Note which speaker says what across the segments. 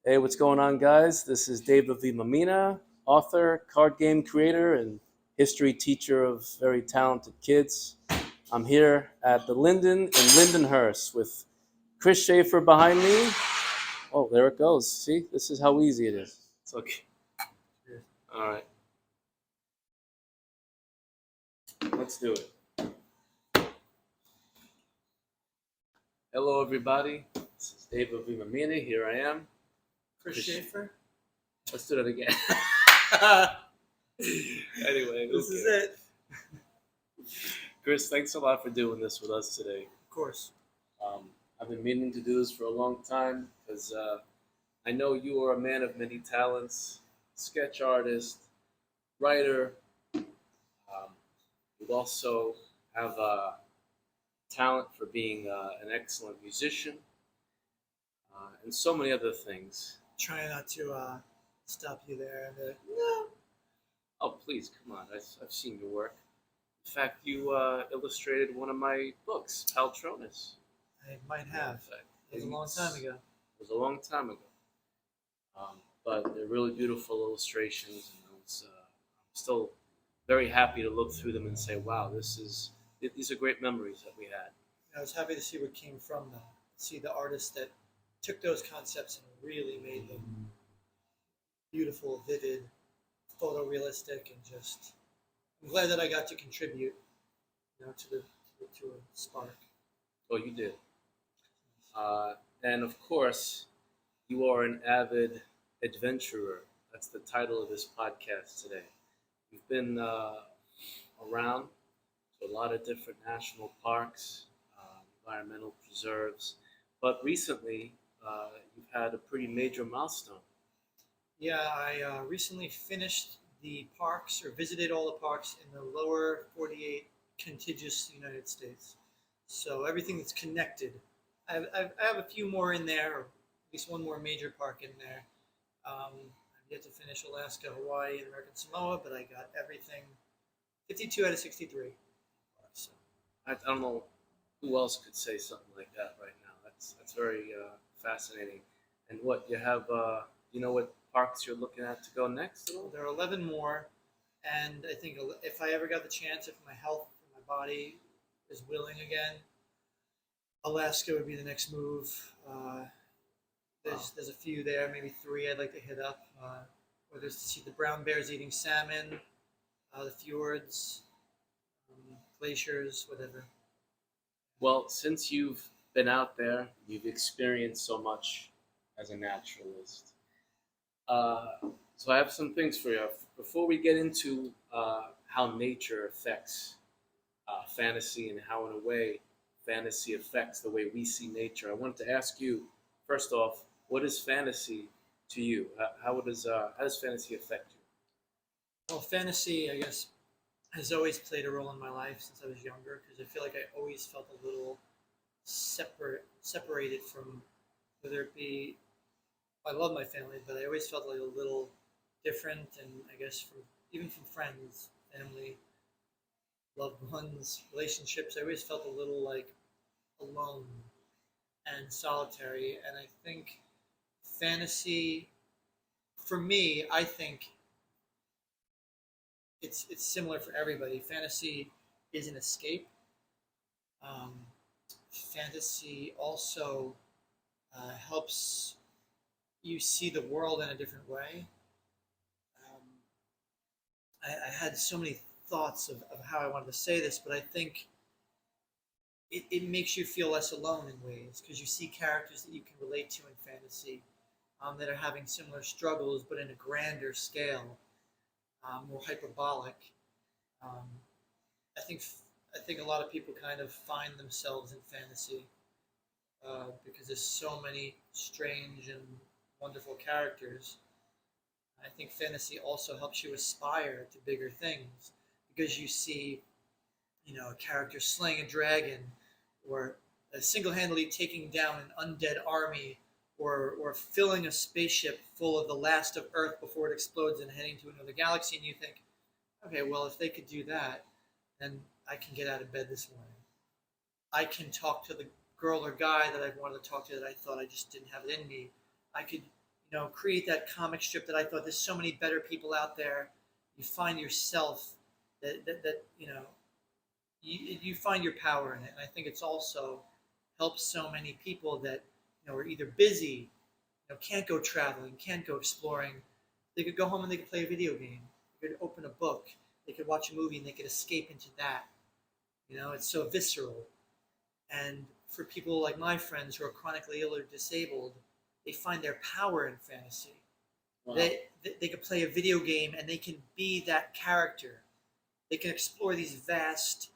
Speaker 1: Hey, what's going on, guys? This is David V. Mamina, author, card game creator, and history teacher of very talented kids. I'm here at the Linden in Lindenhurst with Chris Schafer behind me. Oh, there it goes. See, this is how easy it is. It's okay. All right, let's do it. Hello, everybody. This is David V. Mamina. Here I am.
Speaker 2: Chris Schafer.
Speaker 1: Let's do that again. Anyway,
Speaker 2: This is it.
Speaker 1: Chris, thanks a lot for doing this with us today.
Speaker 2: Of course.
Speaker 1: I've been meaning to do this for a long time because I know you are a man of many talents, sketch artist, writer. You also have talent for being an excellent musician and so many other things.
Speaker 2: Trying not to stop you there. No.
Speaker 1: Oh, please, come on. I've seen your work. In fact, you illustrated one of my books, Paltronas.
Speaker 2: I might have. It was a long time ago.
Speaker 1: It was a long time ago. But they're really beautiful illustrations, and I'm still very happy to look through them and say, wow, these are great memories that we had.
Speaker 2: I was happy to see what came from them. See the artists that took those concepts and really made them beautiful, vivid, photorealistic, and just. I'm glad that I got to contribute, to a spark.
Speaker 1: Oh, you did. And of course, you are an avid adventurer. That's the title of this podcast today. You've been around to a lot of different national parks, environmental preserves, but recently you've had a pretty major milestone.
Speaker 2: Yeah, I recently finished the parks, or visited all the parks in the lower 48 contiguous United States. So everything that's connected. I have a few more in there, or at least one more major park in there. I've yet to finish Alaska, Hawaii, and American Samoa, but I got everything, 52 out of 63. So,
Speaker 1: I don't know who else could say something like that right now. That's very fascinating. And what you have, you know what parks you're looking at to go next at all?
Speaker 2: there are 11 more, and I think if I ever got the chance, if my health, my body is willing again, Alaska would be the next move. There's a few there, maybe three I'd like to hit up. Whether it's to see the brown bears eating salmon, the fjords, glaciers, whatever.
Speaker 1: Well, since you've been out there, you've experienced so much as a naturalist. Uh, so I have some things for you. Before we get into how nature affects fantasy and how, in a way, fantasy affects the way we see nature, I wanted to ask you, first off, what is fantasy to you? How does fantasy affect you?
Speaker 2: Well, fantasy, I guess, has always played a role in my life since I was younger because I feel like I always felt a little separated from, whether it be, I love my family, but I always felt like a little different, and I guess even from friends, family, loved ones, relationships, I always felt a little like alone and solitary. And I think fantasy, for me, I think it's similar for everybody. Fantasy is an escape. Um, Fantasy also helps you see the world in a different way. Um, I had so many thoughts of how I wanted to say this, but I think it makes you feel less alone in ways because you see characters that you can relate to in fantasy, that are having similar struggles but in a grander scale, more hyperbolic. Um, I think I think a lot of people kind of find themselves in fantasy because there's so many strange and wonderful characters. I think fantasy also helps you aspire to bigger things because you see, a character slaying a dragon, or single-handedly taking down an undead army, or filling a spaceship full of the last of Earth before it explodes and heading to another galaxy, and you think, okay, well, if they could do that, then I can get out of bed this morning. I can talk to the girl or guy that I've wanted to talk to that I thought I just didn't have it in me. I could, create that comic strip that I thought there's so many better people out there. You find yourself that you find your power in it. And I think it's also helps so many people that are either busy, can't go traveling, can't go exploring. They could go home and they could play a video game. They could open a book. They could watch a movie and they could escape into that. It's so visceral. And for people like my friends who are chronically ill or disabled, they find their power in fantasy.
Speaker 1: Wow.
Speaker 2: They could play a video game and they can be that character. They can explore these vast,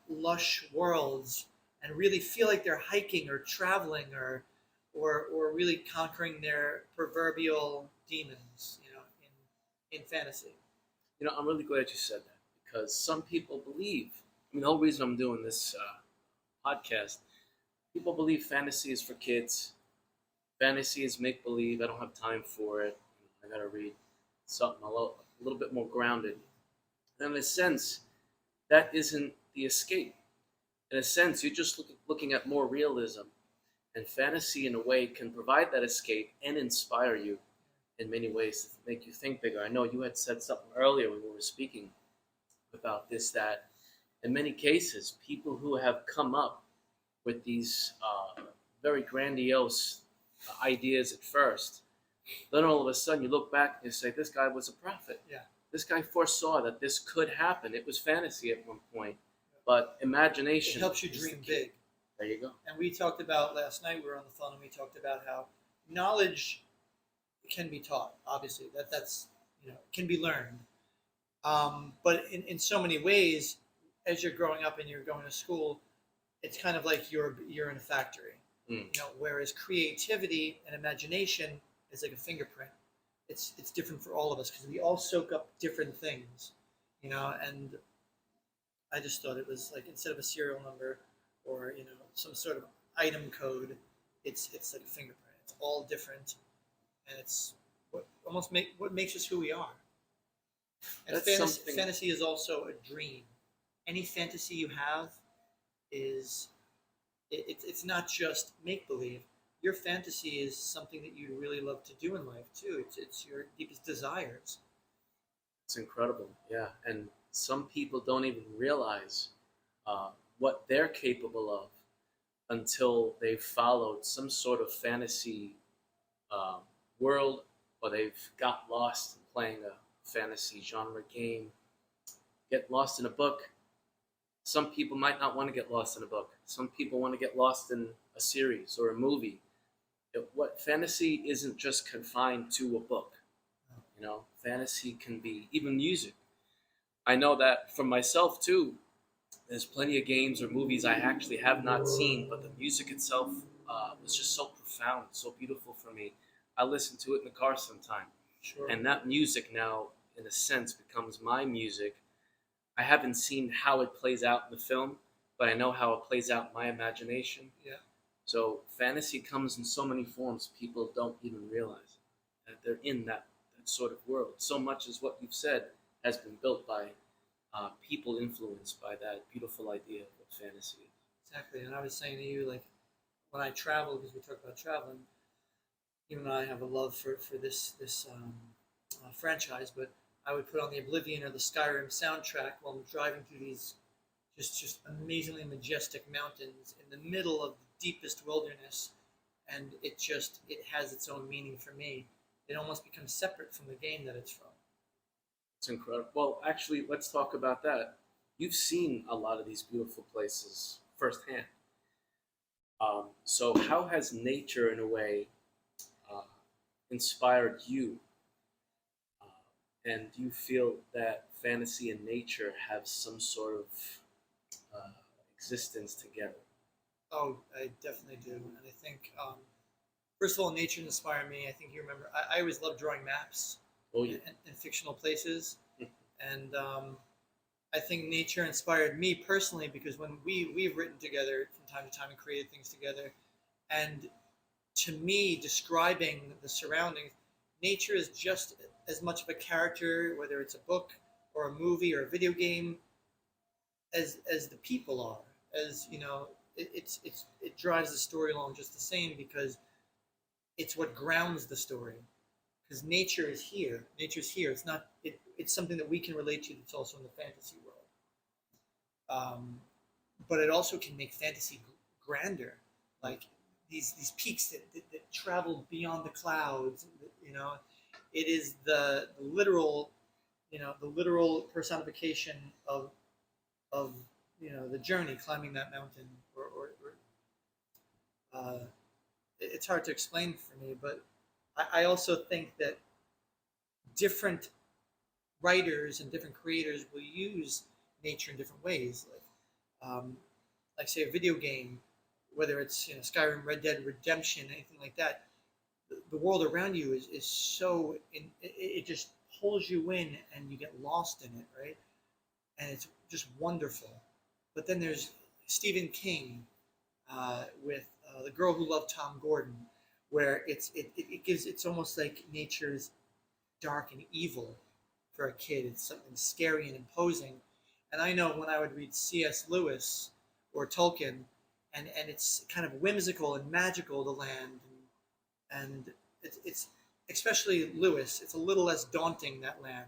Speaker 2: lush worlds and really feel like they're hiking or traveling or really conquering their proverbial demons, in fantasy.
Speaker 1: I'm really glad you said that because some people believe. The whole reason I'm doing this podcast, people believe fantasy is for kids. Fantasy is make believe. I don't have time for it. I gotta read something a little bit more grounded. And in a sense, that isn't the escape. In a sense, you're just looking at more realism. And fantasy, in a way, can provide that escape and inspire you in many ways to make you think bigger. I know you had said something earlier when we were speaking about this, that in many cases, people who have come up with these very grandiose ideas at first, then all of a sudden you look back and you say, this guy was a prophet.
Speaker 2: Yeah.
Speaker 1: This guy foresaw that this could happen. It was fantasy at one point, but imagination.
Speaker 2: It helps you dream big.
Speaker 1: There you go.
Speaker 2: And we talked about last night, we were on the phone and we talked about how knowledge can be taught. Obviously, that's can be learned. But in so many ways, as you're growing up and you're going to school, it's kind of like you're in a factory. Whereas creativity and imagination is like a fingerprint. It's different for all of us because we all soak up different things, and I just thought it was like instead of a serial number or some sort of item code, it's like a fingerprint. It's all different, and it's what makes us who we are. And fantasy is also a dream. Any fantasy you have is it's not just make believe. Your fantasy is something that you really love to do in life too. It's your deepest desires.
Speaker 1: It's incredible, yeah. And some people don't even realize what they're capable of until they've followed some sort of fantasy world, or they've got lost in playing a fantasy genre game, get lost in a book. Some people might not want to get lost in a book. Some people want to get lost in a series or a movie. What fantasy isn't just confined to a book. Fantasy can be even music. I know that for myself too. There's plenty of games or movies I actually have not seen, but the music itself was just so profound, so beautiful for me. I listen to it in the car sometime.
Speaker 2: Sure.
Speaker 1: And that music now, in a sense, becomes my music. I haven't seen how it plays out in the film, but I know how it plays out in my imagination.
Speaker 2: Yeah.
Speaker 1: So fantasy comes in so many forms, people don't even realize that they're in that sort of world. So much as what you've said has been built by people influenced by that beautiful idea of what fantasy is.
Speaker 2: Exactly. And I was saying to you, like, when I travel, because we talked about traveling, you and I have a love for this franchise, but I would put on the Oblivion or the Skyrim soundtrack while I'm driving through these just amazingly majestic mountains in the middle of the deepest wilderness, and it has its own meaning for me. It almost becomes separate from the game that it's from.
Speaker 1: It's incredible. Well, actually, let's talk about that. You've seen a lot of these beautiful places firsthand. So how has nature, in a way, inspired you? And do you feel that fantasy and nature have some sort of existence together?
Speaker 2: Oh, I definitely do. And I think, first of all, nature inspired me. I think you remember, I always loved drawing maps in fictional places. And I think nature inspired me personally because when we've written together from time to time and created things together, and to me, describing the surroundings, nature is just as much of a character, whether it's a book or a movie or a video game, as the people are. As it drives the story along just the same because it's what grounds the story, because nature is here. Nature's here. It's not. It's something that we can relate to. That's also in the fantasy world. But it also can make fantasy grander, like these peaks that travel beyond the clouds. You know, it is the literal, the literal personification of the journey, climbing that mountain, or it's hard to explain for me, but I also think that different writers and different creators will use nature in different ways. Like say a video game, whether it's Skyrim, Red Dead Redemption, anything like that. The world around you is so it just pulls you in and you get lost in it, right? And it's just wonderful. But then there's Stephen King with The Girl Who Loved Tom Gordon, where it's almost like nature's dark and evil for a kid. It's something scary and imposing. And I know when I would read C.S. Lewis or Tolkien, and it's kind of whimsical and magical, the land, and it's especially Lewis. It's a little less daunting, that land.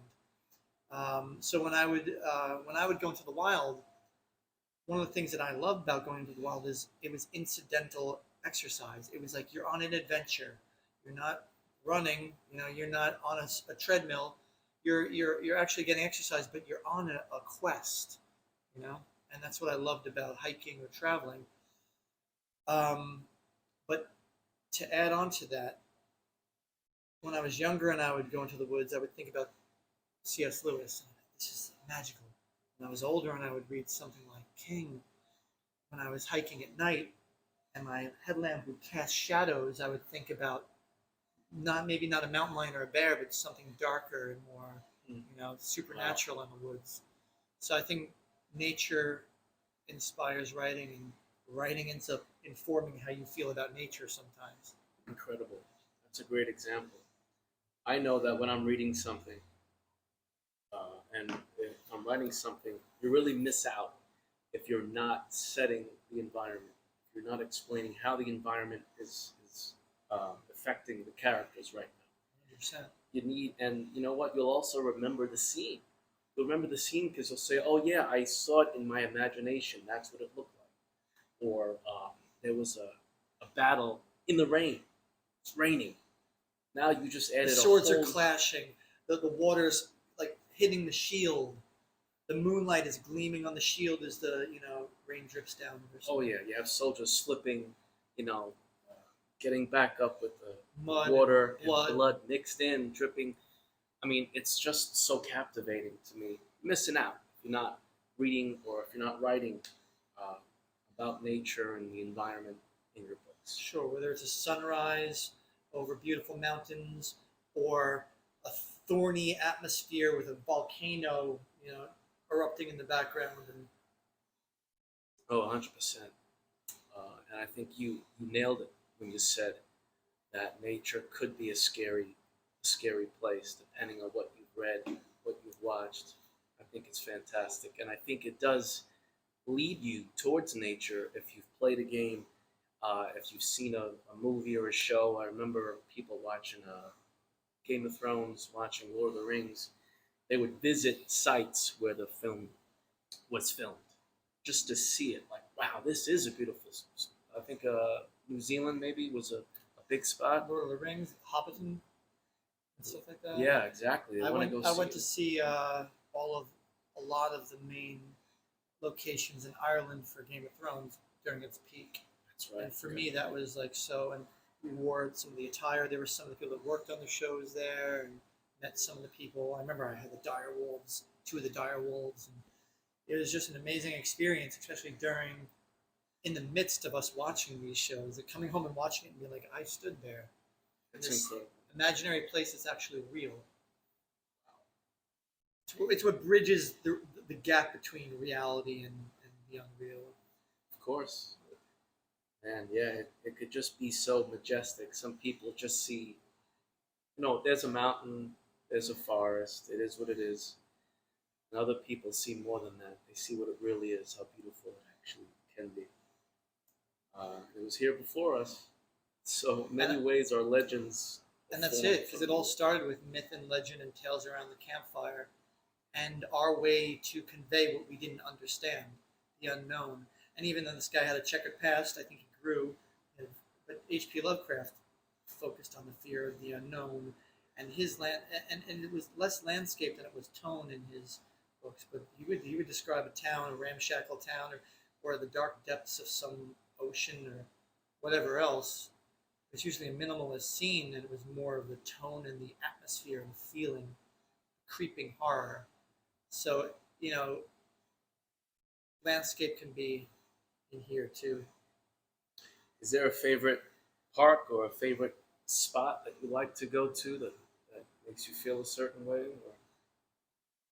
Speaker 2: So when I would go into the wild, one of the things that I loved about going into the wild is it was incidental exercise. It was like you're on an adventure. You're not running. You're not on a treadmill. You're actually getting exercise, but you're on a quest. And that's what I loved about hiking or traveling. But to add on to that, when I was younger and I would go into the woods, I would think about C.S. Lewis. This is magical. When I was older and I would read something like King, when I was hiking at night and my headlamp would cast shadows, I would think about maybe not a mountain lion or a bear, but something darker and more, supernatural in the woods. So I think nature inspires writing, and writing ends up informing how you feel about nature sometimes.
Speaker 1: Incredible. That's a great example. I know that when I'm reading something, and if I'm writing something, you really miss out if you're not setting the environment. If you're not explaining how the environment is affecting the characters right now.
Speaker 2: 100%.
Speaker 1: You need, and you know what? You'll also remember the scene. You'll remember the scene because you'll say, "Oh yeah, I saw it in my imagination. That's what it looked like." Or there was a battle in the rain. It's raining. Now you just added
Speaker 2: The swords
Speaker 1: a
Speaker 2: are
Speaker 1: whole.
Speaker 2: clashing. The water's like hitting the shield. The moonlight is gleaming on the shield as the rain drips down.
Speaker 1: Oh yeah, you have soldiers slipping, you know, getting back up with the
Speaker 2: Mud,
Speaker 1: water
Speaker 2: blood.
Speaker 1: and blood mixed in, dripping. I mean, it's just so captivating to me. Missing out if you're not reading or if you're not writing uh, about nature and the environment in your books.
Speaker 2: Sure, whether it's a sunrise over beautiful mountains or a thorny atmosphere with a volcano, erupting in the background. And
Speaker 1: Oh, 100%. And I think you nailed it when you said that nature could be a scary place depending on what you've read, what you've watched. I think it's fantastic, and I think it does lead you towards nature if you've played a game, if you've seen a movie or a show. I remember people watching Game of Thrones, watching Lord of the Rings. They would visit sites where the film was filmed just to see it. Like, wow, this is a beautiful. I think New Zealand maybe was a big spot.
Speaker 2: Lord of the Rings, Hobbiton, and stuff like that.
Speaker 1: Yeah, exactly.
Speaker 2: I went.
Speaker 1: Go
Speaker 2: I
Speaker 1: see
Speaker 2: went
Speaker 1: it.
Speaker 2: to see a lot of the main locations in Ireland for Game of Thrones during its peak.
Speaker 1: That's right.
Speaker 2: And for me, that was like so. And we wore some of the attire. There were some of the people that worked on the shows there, and met some of the people. I remember I had the dire wolves, two of the dire wolves, and it was just an amazing experience, especially in the midst of us watching these shows. Like coming home and watching it and being like, I stood there. And
Speaker 1: It's
Speaker 2: this
Speaker 1: incredible.
Speaker 2: imaginary place is actually real. It's what bridges the gap between reality and the unreal.
Speaker 1: Of course. And yeah, it could just be so majestic. Some people just see, there's a mountain, there's a forest, it is what it is. And other people see more than that. They see what it really is, how beautiful it actually can be. It was here before us. So many
Speaker 2: And
Speaker 1: ways our legends
Speaker 2: and that's
Speaker 1: form
Speaker 2: it, because it
Speaker 1: from.
Speaker 2: all started with myth and legend and tales around the campfire, and our way to convey what we didn't understand, the unknown. And even though this guy had a checkered past, I think he grew. But H.P. Lovecraft focused on the fear of the unknown, and his land, and it was less landscape than it was tone in his books. But he would describe a town, a ramshackle town, or the dark depths of some ocean or whatever else. It's usually a minimalist scene, and it was more of the tone and the atmosphere and the feeling, creeping horror. So, you know, landscape can be in here too.
Speaker 1: Is there a favorite park or a favorite spot that you like to go to that makes you feel a certain way? Or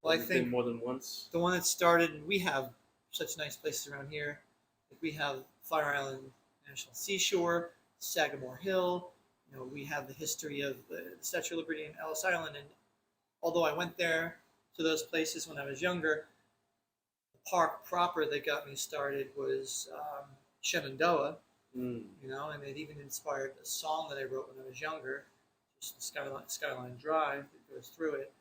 Speaker 2: Well, I
Speaker 1: have you been
Speaker 2: think
Speaker 1: more than once?
Speaker 2: the one that started, and we have such nice places around here. Like we have Fire Island National Seashore, Sagamore Hill. You know, we have the history of the Statue of Liberty and Ellis Island. And although I went there to those places when I was younger, the park proper that got me started was Shenandoah.
Speaker 1: Mm.
Speaker 2: You know, and it even inspired a song that I wrote when I was younger, just Skyline Drive that goes through it,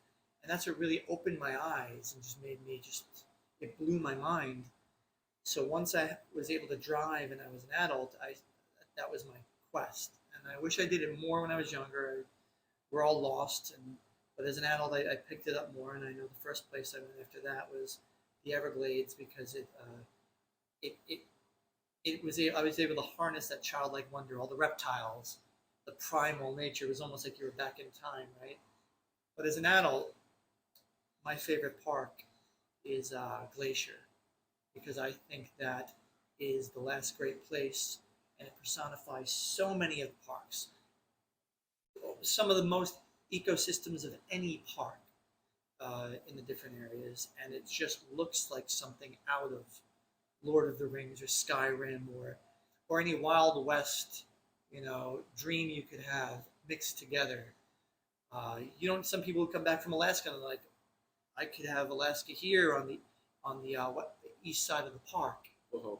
Speaker 2: and that's what really opened my eyes and just made me it blew my mind. So once I was able to drive and I was an adult, that was my quest, and I wish I did it more when I was younger. We're all lost, but as an adult, I picked it up more, and I know the first place I went after that was the Everglades because I was able to harness that childlike wonder, all the reptiles, the primal nature. It was almost like you were back in time, right? But as an adult, my favorite park is Glacier, because I think that is the last great place, and it personifies so many of the parks. Some of the most ecosystems of any park in the different areas, and it just looks like something out of Lord of the Rings or Skyrim or any Wild West, dream you could have mixed together. Some people come back from Alaska and they're like, I could have Alaska here the east side of the park,
Speaker 1: Whoa.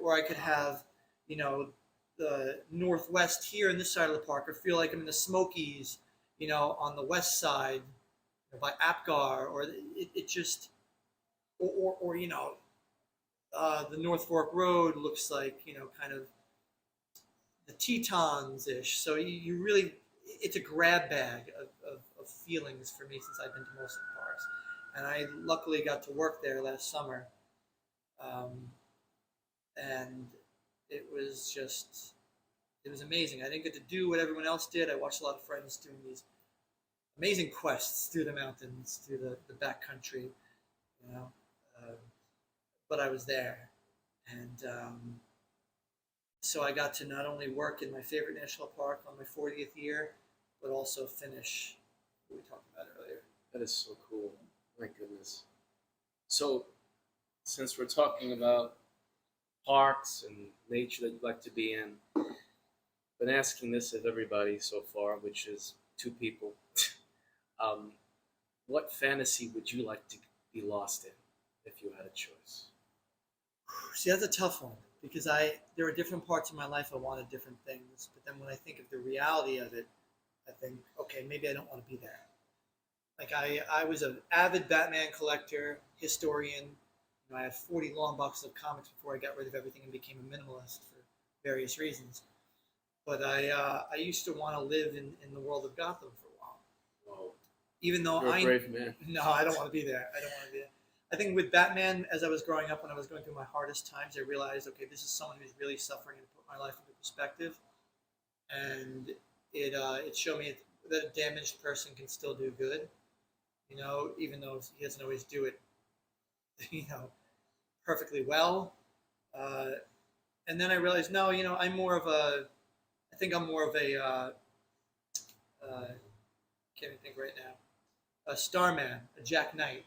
Speaker 2: or I could have, the Northwest here in this side of the park, or feel like I'm in the Smokies, on the west side by Apgar, or it just, or the North Fork Road looks like, kind of the Tetons ish. So you really, it's a grab bag of feelings for me since I've been to most of the parks. And I luckily got to work there last summer. And it was amazing. I didn't get to do what everyone else did. I watched a lot of friends doing these amazing quests through the mountains, through the backcountry, you know. But I was there, and so I got to not only work in my favorite national park on my 40th year, but also finish what we talked about earlier.
Speaker 1: That is so cool. My goodness. So, since we're talking about parks and nature that you'd like to be in, I've been asking this of everybody so far, which is two people. What fantasy would you like to be lost in if you had a choice?
Speaker 2: See, that's a tough one because there are different parts of my life I wanted different things, but then when I think of the reality of it, I think, okay, maybe I don't want to be there. Like I was an avid Batman collector, historian. I had 40 long boxes of comics before I got rid of everything and became a minimalist for various reasons. But I used to want to live in the world of Gotham for a while.
Speaker 1: Whoa.
Speaker 2: Even though
Speaker 1: You're a brave man.
Speaker 2: No, I don't want to be there. I don't want to be there. I think with Batman, as I was growing up, when I was going through my hardest times, I realized, okay, this is someone who's really suffering and put my life into perspective. And it showed me that a damaged person can still do good, even though he doesn't always do it, perfectly well. And then I realized, no, I think I'm more of a, can't even think right now, a Starman, a Jack Knight.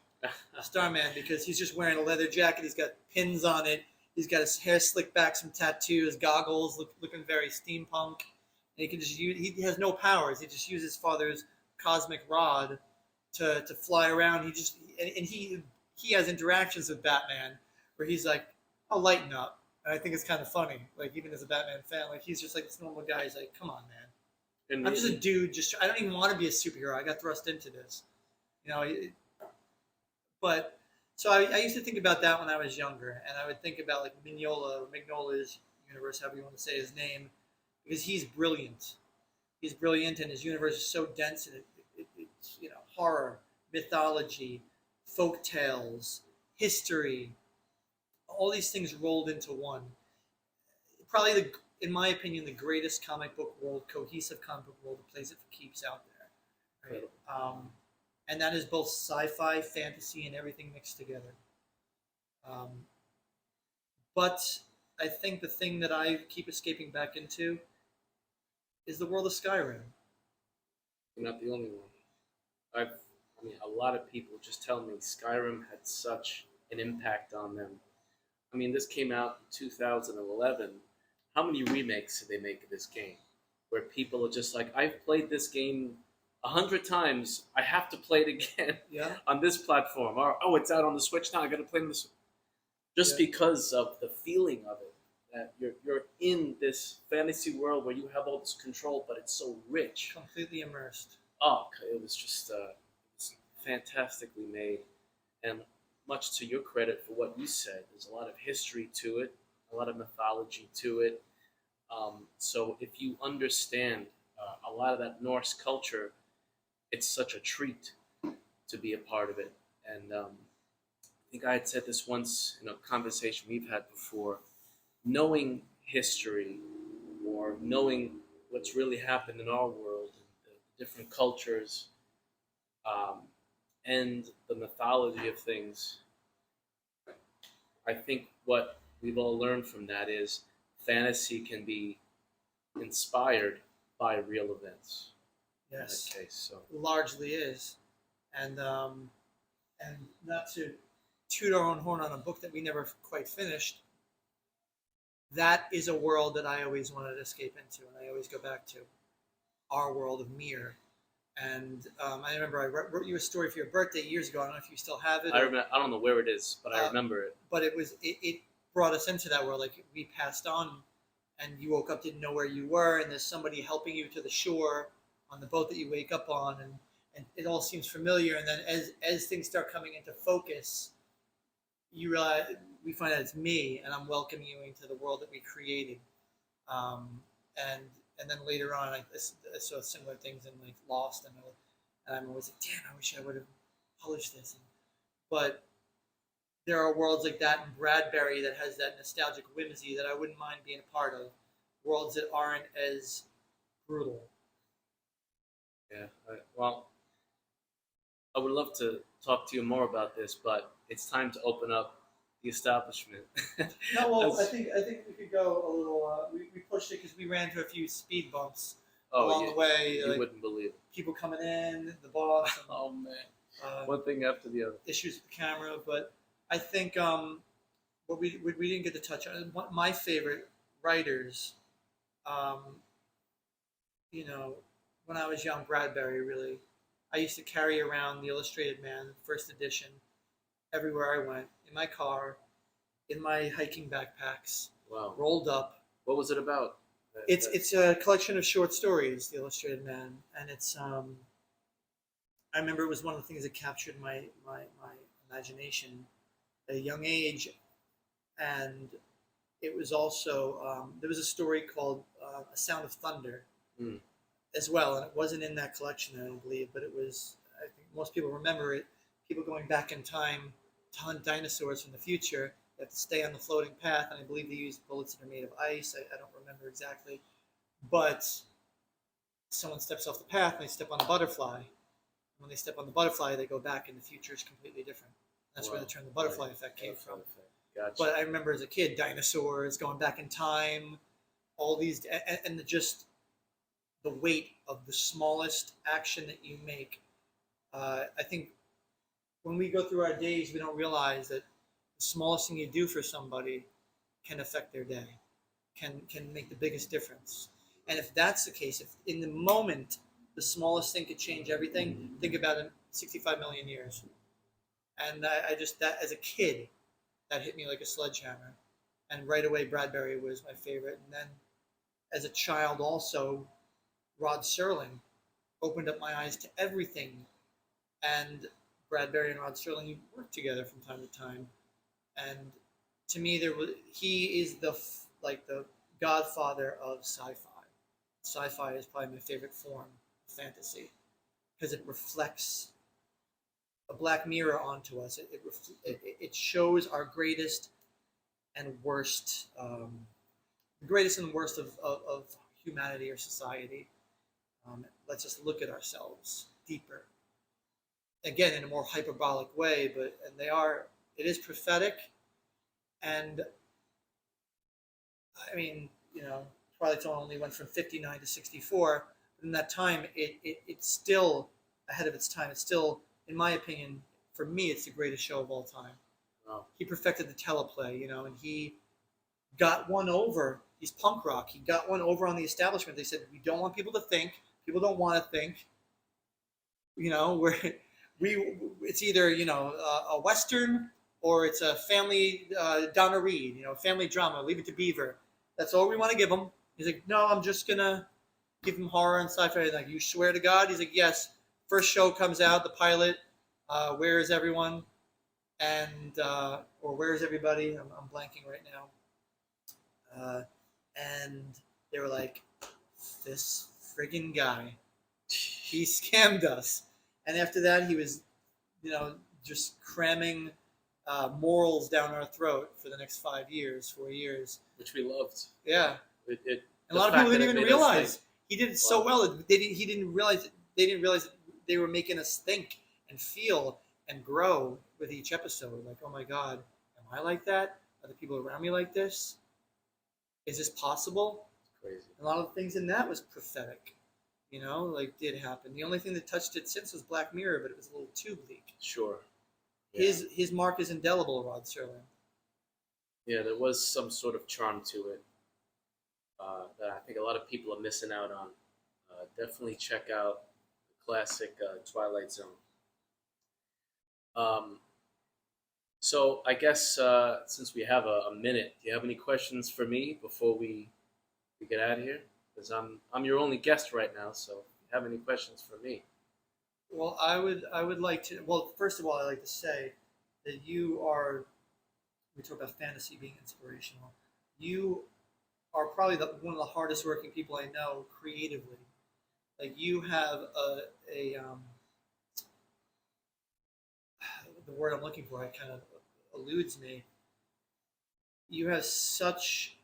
Speaker 2: A Starman, because he's just wearing a leather jacket. He's got pins on it. He's got his hair slicked back, some tattoos, goggles, looking very steampunk. And he can just he has no powers. He just uses his father's cosmic rod to fly around. He has interactions with Batman where he's like, "I'll lighten up. And I think it's kind of funny. Like even as a Batman fan, like he's just like this normal guy. He's like, come on, man.
Speaker 1: And
Speaker 2: I'm just a dude. Just I don't even want to be a superhero. I got thrust into this, you know. But so I used to think about that when I was younger, and I would think about like Mignola's universe, however you want to say his name, because he's brilliant. He's brilliant, and his universe is so dense, and it's horror, mythology, folk tales, history, all these things rolled into one. Probably in my opinion, the greatest comic book world, cohesive comic book world that plays it for keeps out there. Right? And that is both sci-fi, fantasy, and everything mixed together. Um, but I think the thing that I keep escaping back into is the world of Skyrim.
Speaker 1: You're not the only one. I mean, a lot of people just tell me Skyrim had such an impact on them. I mean, this came out in 2011. How many remakes did they make of this game? Where people are just like, I've played this game 100 times. I have to play it again on this platform. Or, oh, it's out on the Switch now. I got to play on this. Just because of the feeling of it, that you're in this fantasy world where you have all this control, but it's so rich,
Speaker 2: completely immersed.
Speaker 1: Oh, it was just fantastically made, and much to your credit for what you said, there's a lot of history to it, a lot of mythology to it. So if you understand a lot of that Norse culture, it's such a treat to be a part of it. And I think I had said this once in a conversation we've had before. Knowing history or knowing what's really happened in our world, the different cultures, and the mythology of things, I think what we've all learned from that is fantasy can be inspired by real events.
Speaker 2: Yes,
Speaker 1: in that case, so
Speaker 2: largely is, and not to toot our own horn on a book that we never quite finished. That is a world that I always wanted to escape into, and I always go back to our world of Mir. And I remember I wrote you a story for your birthday years ago. I don't know if you still have it.
Speaker 1: I remember. I don't know where it is, but I remember it.
Speaker 2: But it brought us into that world. Like we passed on, and you woke up, didn't know where you were, and there's somebody helping you to the shore on the boat that you wake up on, and it all seems familiar. And then as things start coming into focus, you realize we find out it's me, and I'm welcoming you into the world that we created. And then later on, I saw similar things in like Lost, and I'm always like, damn, I wish I would have published this. But there are worlds like that in Bradbury that has that nostalgic whimsy that I wouldn't mind being a part of. Worlds that aren't as brutal.
Speaker 1: Yeah, well, I would love to talk to you more about this, but it's time to open up the establishment.
Speaker 2: No, well, I think we could go a little. We pushed it because we ran into a few speed bumps along the way.
Speaker 1: You wouldn't believe it.
Speaker 2: People coming in, the boss. And,
Speaker 1: oh man, one thing after the other.
Speaker 2: Issues with the camera, but I think what we didn't get to touch on. My favorite writers, when I was young, Bradbury really. I used to carry around the Illustrated Man, first edition, everywhere I went, in my car, in my hiking backpacks, rolled up.
Speaker 1: What was it about?
Speaker 2: It's a collection of short stories, The Illustrated Man, and it's I remember it was one of the things that captured my imagination at a young age, and it was also there was a story called A Sound of Thunder as well, and it wasn't in that collection, I don't believe, but it was. I think most people remember it. People going back in time to hunt dinosaurs from the future. They have to stay on the floating path, and I believe they use bullets that are made of ice. I don't remember exactly. But someone steps off the path, and they step on a butterfly. And when they step on the butterfly, they go back, and the future is completely different. That's where the term the butterfly effect came from.
Speaker 1: Gotcha.
Speaker 2: But I remember as a kid, dinosaurs, going back in time, all these, and the weight of the smallest action that you make. I think when we go through our days, we don't realize that the smallest thing you do for somebody can affect their day, can make the biggest difference. And if that's the case, if in the moment the smallest thing could change everything, think about it, 65 million years. And I just, that as a kid, that hit me like a sledgehammer. and right away Bradbury was my favorite. And then as a child, also Rod Serling opened up my eyes to everything. And Bradbury and Rod Serling worked together from time to time. And to me, he is the godfather of sci-fi. Sci-fi is probably my favorite form of fantasy because it reflects a black mirror onto us. It shows our greatest and worst, the greatest and worst of humanity or society. Let's just look at ourselves deeper. Again, in a more hyperbolic way, it is prophetic. And I mean, Twilight Zone only went from 59 to 64. But in that time, it's still ahead of its time. It's still, in my opinion, for me, it's the greatest show of all time.
Speaker 1: Wow.
Speaker 2: He perfected the teleplay, and he got one over. He's punk rock. He got one over on the establishment. They said, we don't want people to think. People don't want to think. It's either, a Western or it's a family Donna Reed, family drama, Leave It to Beaver. That's all we want to give them. He's like, no, I'm just going to give him horror and sci-fi. Like, you swear to God? He's like, yes. First show comes out, the pilot, Where Is Everyone? And, or Where Is Everybody? I'm blanking right now. And they were like, this friggin' guy, he scammed us. And after that, he was, just cramming morals down our throat for the next 4 years,
Speaker 1: which we loved.
Speaker 2: Yeah,
Speaker 1: and
Speaker 2: a lot of people didn't even realize he did it so well. He didn't realize they didn't realize that they were making us think and feel and grow with each episode. Like, oh my God, am I like that? Are the people around me like this? Is this possible?
Speaker 1: It's crazy.
Speaker 2: A lot of things in that was prophetic. Did happen. The only thing that touched it since was Black Mirror, but it was a little too bleak.
Speaker 1: Sure. Yeah.
Speaker 2: His mark is indelible, Rod Serling.
Speaker 1: Yeah, there was some sort of charm to it that I think a lot of people are missing out on. Definitely check out the classic Twilight Zone. So I guess since we have a minute, do you have any questions for me before we get out of here? Because I'm your only guest right now, so if you have any questions for me.
Speaker 2: Well, I would like to. Well, first of all, I'd like to say that you are. We talk about fantasy being inspirational. You are probably one of the hardest working people I know creatively. Like, you have the word I'm looking for, it kind of eludes me. You have such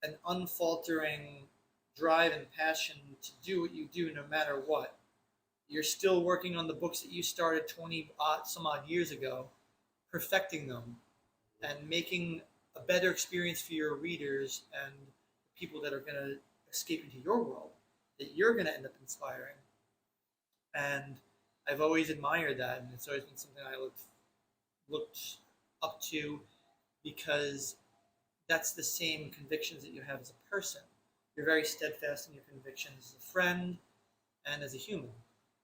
Speaker 2: an unfaltering drive and passion to do what you do no matter what. You're still working on the books that you started 20 some odd years ago, perfecting them and making a better experience for your readers and the people that are going to escape into your world, that you're going to end up inspiring. And I've always admired that, and it's always been something I looked up to, because that's the same convictions that you have as a person. You're very steadfast in your convictions as a friend and as a human.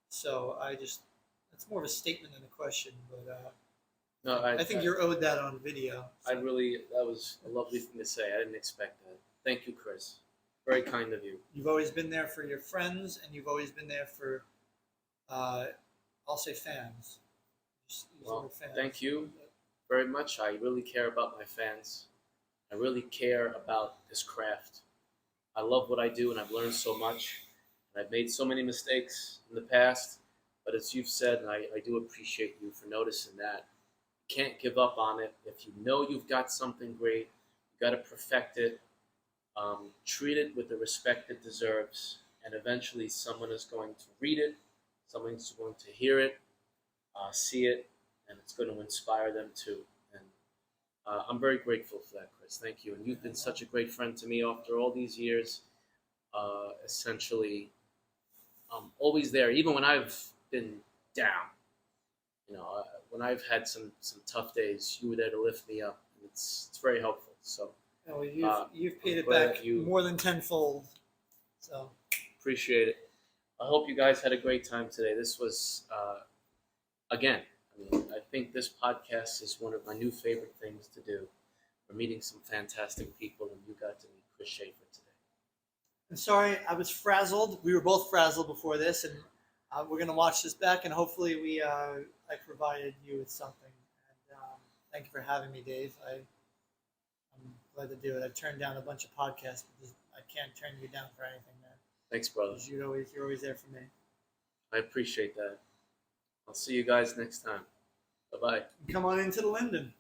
Speaker 2: So that's more of a statement than a question, but
Speaker 1: no,
Speaker 2: I think you're owed that on video. So.
Speaker 1: That was a lovely thing to say. I didn't expect that. Thank you, Chris. Very kind of you.
Speaker 2: You've always been there for your friends, and you've always been there for, I'll say, fans.
Speaker 1: Well, thank you very much. I really care about my fans. I really care about this craft. I love what I do, and I've learned so much. And I've made so many mistakes in the past, but as you've said, and I do appreciate you for noticing that, you can't give up on it. If you know you've got something great, you got to perfect it, treat it with the respect it deserves, and eventually someone is going to read it, someone's going to hear it, see it, and it's going to inspire them too. And I'm very grateful for that, Chris. Thank you. And you've been such a great friend to me after all these years. Essentially, always there, even when I've been down. When I've had some tough days, you were there to lift me up. It's very helpful. So,
Speaker 2: you've paid it back more than tenfold. So,
Speaker 1: appreciate it. I hope you guys had a great time today. This was, again, I think this podcast is one of my new favorite things to do. for meeting some fantastic people, and you got to meet Chris Schafer today.
Speaker 2: I'm sorry, I was frazzled. We were both frazzled before this, and we're gonna watch this back, and hopefully I provided you with something. And thank you for having me, Dave. I'm glad to do it. I've turned down a bunch of podcasts, but I can't turn you down for anything, man.
Speaker 1: Thanks, brother.
Speaker 2: You're always there for me.
Speaker 1: I appreciate that. I'll see you guys next time. Bye-bye.
Speaker 2: Come on into the Linden.